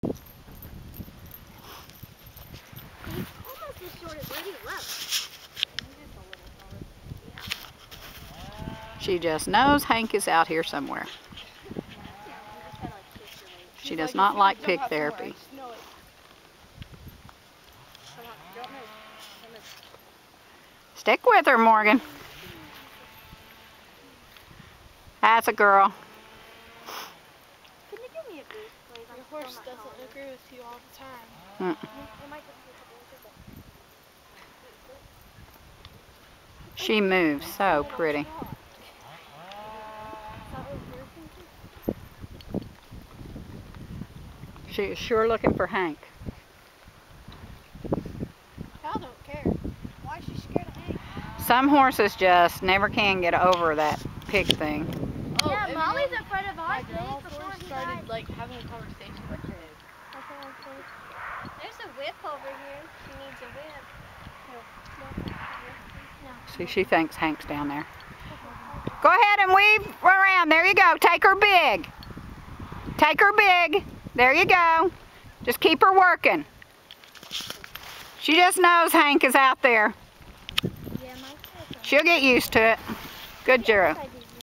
Almost as short as Lady Love. She just knows Hank is out here somewhere. She does not like pig therapy. Stick with her, Morgan. That's a girl. Can you give me a boost, please? Your horse doesn't agree with you all the time. She moves so pretty. She is sure looking for Hank. Cal don't care. Why is she scared of Hank? Some horses just never can get over that pig thing. Oh, yeah, Molly's in front of ours. Before started like having a conversation with her. There's a whip over here. She needs a whip. See, she thinks Hank's down there. Go ahead and weave around. There you go. Take her big. Take her big. There you go. Just keep her working. She just knows Hank is out there. She'll get used to it. Good, Jero.